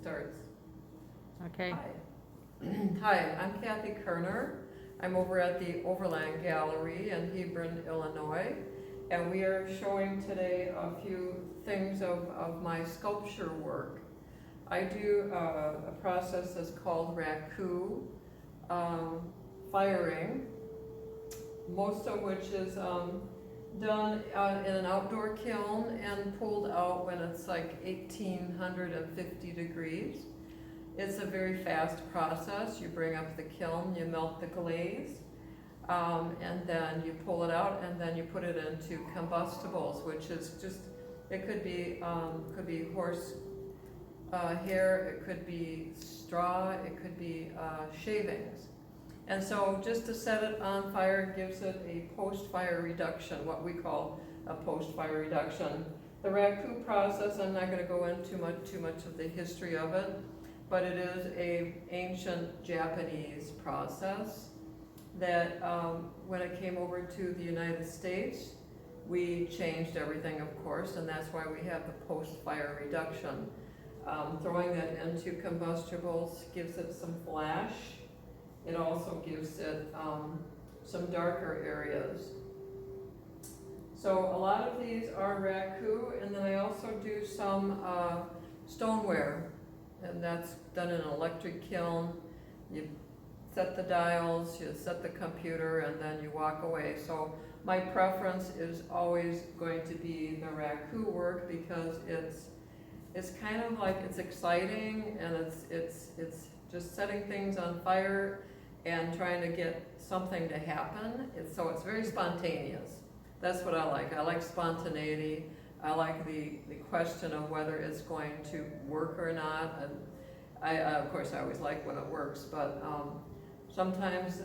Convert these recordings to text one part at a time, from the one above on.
starts. Okay. Hi. Hi, I'm Kathy Kerner. I'm over at the Overland Gallery in Hebron, Illinois, and we are showing today a few things of my sculpture work. I do a process that's called raku firing, most of which is done in an outdoor kiln and pulled out when it's like 1850 degrees. It's a very fast process. You bring up the kiln, you melt the glaze, and then you pull it out, and then you put it into combustibles, which is just, it could be horse hair, it could be straw, it could be shavings. And so just to set it on fire gives it a post-fire reduction, what we call a post-fire reduction. The raku process, I'm not going to go into too much of the history of it, but it is a ancient Japanese process that when it came over to the United States, we changed everything, of course, and that's why we have the post-fire reduction. Throwing that into combustibles gives it some flash. It also gives it some darker areas. So a lot of these are raku, and then I also do some stoneware, and that's done in an electric kiln. You set the dials, you set the computer, and then you walk away. So my preference is always going to be the raku work because it's kind of like, it's exciting, and it's just setting things on fire and trying to get something to happen. So it's very spontaneous. That's what I like. I like spontaneity. I like the question of whether it's going to work or not. And of course, I always like when it works, but sometimes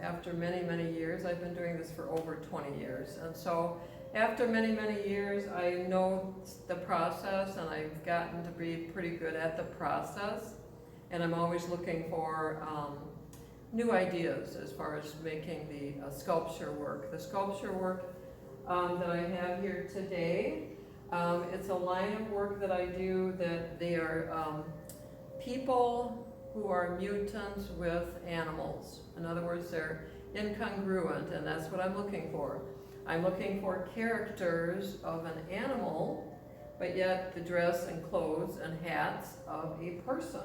after many, many years, I've been doing this for over 20 years. And so after many, many years, I know the process, and I've gotten to be pretty good at the process. And I'm always looking for new ideas as far as making the sculpture work. The sculpture work that I have here today, it's a line of work that I do that they are people who are mutants with animals. In other words, they're incongruent, and that's what I'm looking for. I'm looking for characters of an animal, but yet the dress and clothes and hats of a person.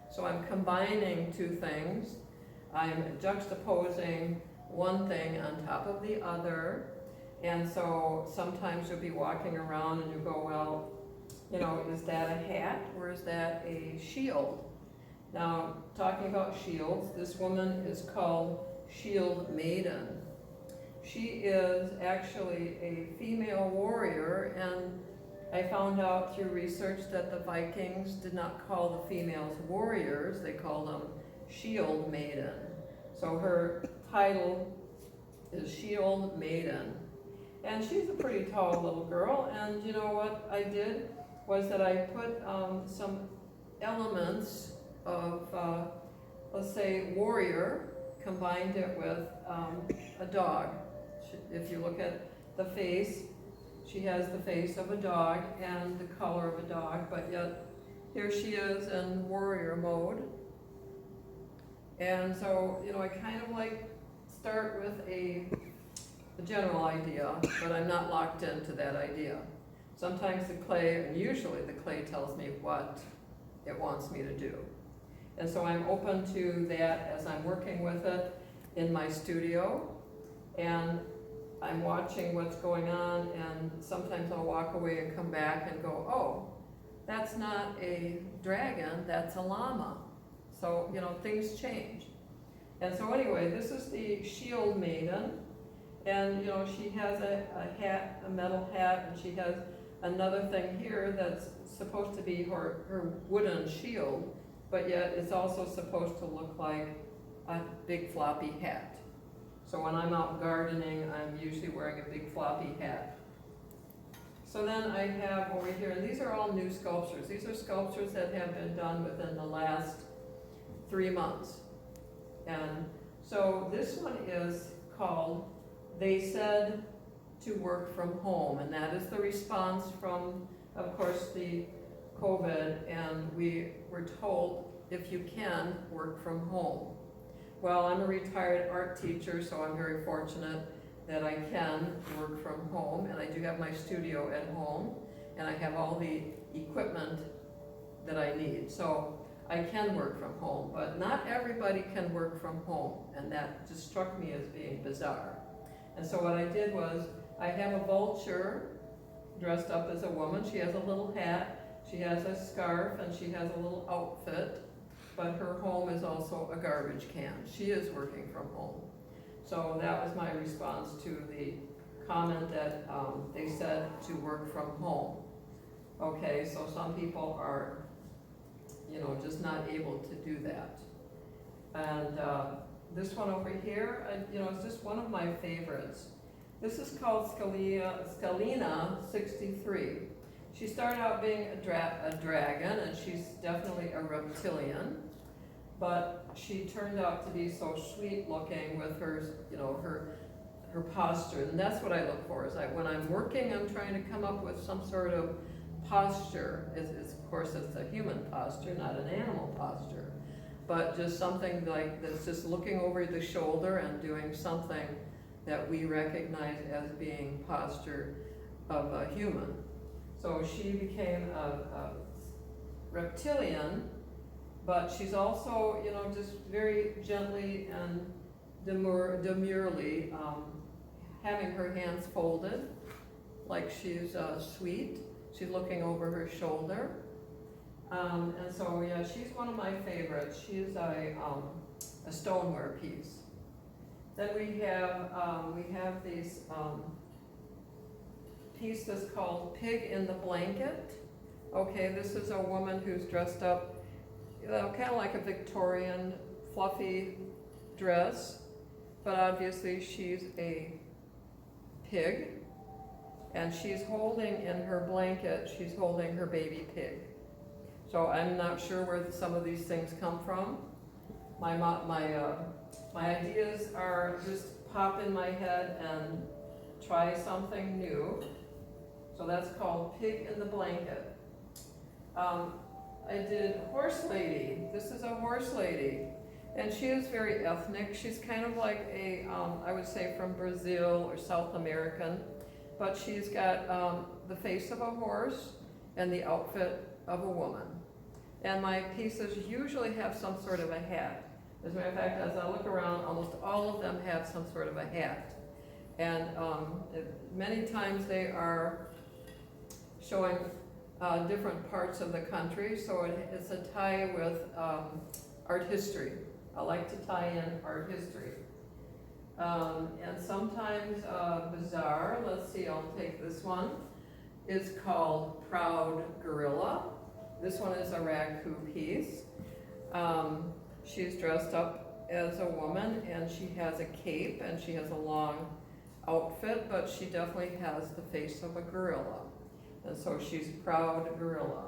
So I'm combining two things. I'm juxtaposing one thing on top of the other, and so sometimes you'll be walking around and you go, well, you know, is that a hat or is that a shield? Now, talking about shields, this woman is called Shield Maiden. She is actually a female warrior, and I found out through research that the Vikings did not call the females warriors, they called them Shield Maiden. So her title is Shield Maiden. And she's a pretty tall little girl, and you know what I did was that I put some elements of, let's say, warrior, combined it with a dog. If you look at the face, she has the face of a dog and the color of a dog, but yet here she is in warrior mode. And so, you know, I kind of like start with a general idea, but I'm not locked into that idea. Sometimes the clay, and usually the clay tells me what it wants me to do. And so I'm open to that as I'm working with it in my studio, and I'm watching what's going on, and sometimes I'll walk away and come back and go, oh, that's not a dragon, that's a llama. So, you know, things change. And so anyway, this is the Shield Maiden, and you know, she has a hat, a metal hat, and she has another thing here that's supposed to be her wooden shield, but yet it's also supposed to look like a big floppy hat. So when I'm out gardening, I'm usually wearing a big floppy hat. So then I have over here, and these are all new sculptures. These are sculptures that have been done within the last 3 months. And so this one is called They Said to Work from Home, and that is the response from, of course, the COVID, and we were told if you can, work from home. Well, I'm a retired art teacher, so I'm very fortunate that I can work from home, and I do have my studio at home, and I have all the equipment that I need. So I can work from home, but not everybody can work from home, and that just struck me as being bizarre. And so what I did was, I have a vulture dressed up as a woman. She has a little hat, she has a scarf, and she has a little outfit, but her home is also a garbage can. She is working from home. So that was my response to the comment that they said to work from home. Okay, so some people are, you know, just not able to do that. And this one over here, you know, it's just one of my favorites. This is called Scalina 63. She started out being a dragon, and she's definitely a reptilian, but she turned out to be so sweet looking with her, you know, her posture, and that's what I look for. Is when I'm working, I'm trying to come up with some sort of posture. Of course, it's a human posture, not an animal posture, but just something like that's just looking over the shoulder and doing something that we recognize as being posture of a human. So she became a reptilian, but she's also, you know, just very gently and demurely having her hands folded, like she's sweet. She's looking over her shoulder. And so, yeah, she's one of my favorites. She's a stoneware piece. Then we have these piece that's called Pig in the Blanket. Okay, this is a woman who's dressed up, you know, kind of like a Victorian fluffy dress, but obviously she's a pig, and she's holding in her blanket, she's holding her baby pig. So I'm not sure where some of these things come from. My ideas are just pop in my head and try something new. So that's called Pig in the Blanket. I did Horse Lady. This is a horse lady, and she is very ethnic. She's kind of like a, I would say from Brazil or South American, but she's got the face of a horse and the outfit of a woman. And my pieces usually have some sort of a hat. As a matter of fact, as I look around, almost all of them have some sort of a hat. And many times they are showing different parts of the country, so it's a tie with art history. I like to tie in art history. And sometimes bizarre, let's see, I'll take this one. It's called Proud Gorilla. This one is a raku piece. She's dressed up as a woman, and she has a cape, and she has a long outfit, but she definitely has the face of a gorilla. And so she's Proud Gorilla.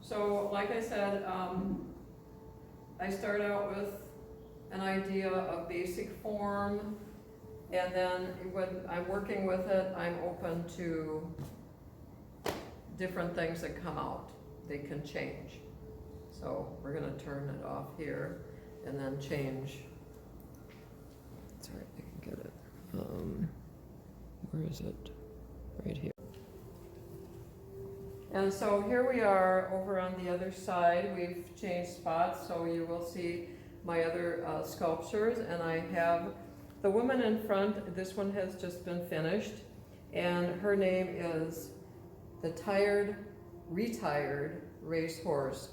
So, like I said, I start out with an idea of basic form, and then when I'm working with it, I'm open to different things that come out. They can change. So we're going to turn it off here and then change. Sorry, I can get it. Where is it? Right here. And so here we are over on the other side. We've changed spots, so you will see my other sculptures. And I have the woman in front. This one has just been finished, and her name is the Retired Racehorse.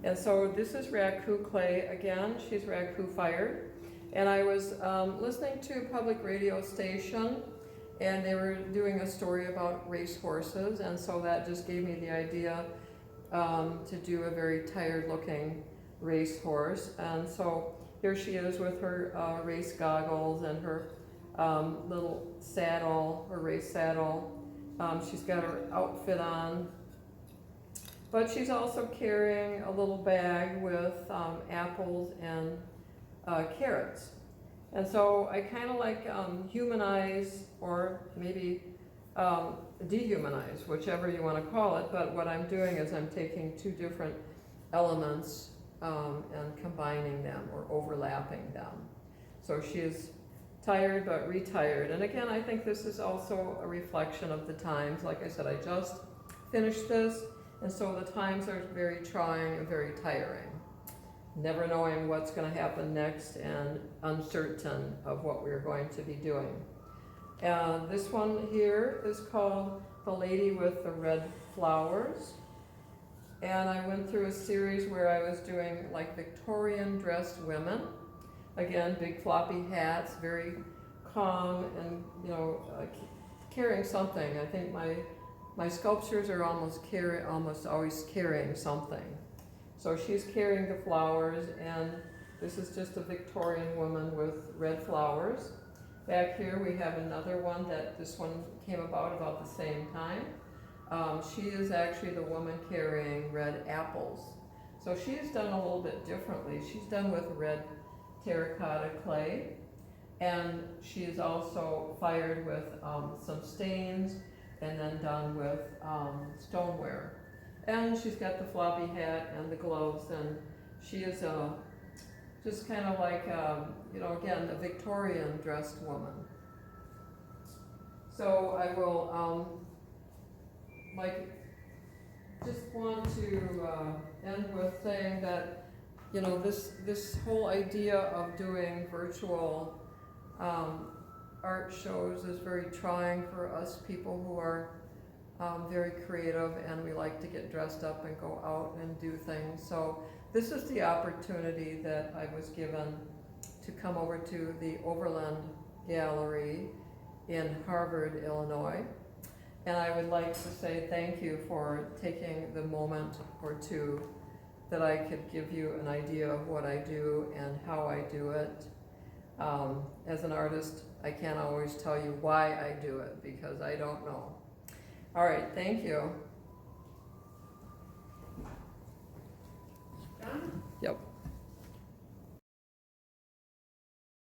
And so this is raku clay again. She's raku fired. And I was listening to a public radio station, and they were doing a story about racehorses, and so that just gave me the idea to do a very tired looking racehorse. And so here she is with her race goggles and her little saddle, her race saddle. She's got her outfit on, but she's also carrying a little bag with apples and carrots. And so I kind of like humanize, or maybe dehumanize, whichever you want to call it, but what I'm doing is I'm taking two different elements and combining them or overlapping them. So she is tired but retired. And again, I think this is also a reflection of the times. Like I said, I just finished this, and so the times are very trying and very tiring. Never knowing what's going to happen next and uncertain of what we're going to be doing. This one here is called The Lady with the Red Flowers. And I went through a series where I was doing like Victorian dressed women. Again, big floppy hats, very calm and, you know, carrying something. I think my sculptures are almost always carrying something. So she's carrying the flowers, and this is just a Victorian woman with red flowers. Back here we have another one this one came about the same time. She is actually the woman carrying red apples. So she's done a little bit differently. She's done with red terracotta clay, and she is also fired with some stains and then done with stoneware. And she's got the floppy hat and the gloves, and she is just kind of like, you know, again, a Victorian dressed woman. So I will just want to end with saying that, you know, this whole idea of doing virtual art shows is very trying for us people who are very creative, and we like to get dressed up and go out and do things. So this is the opportunity that I was given to come over to the Overland Gallery in Harvard, Illinois. And I would like to say thank you for taking the moment or two that I could give you an idea of what I do and how I do it. As an artist, I can't always tell you why I do it because I don't know. All right, thank you.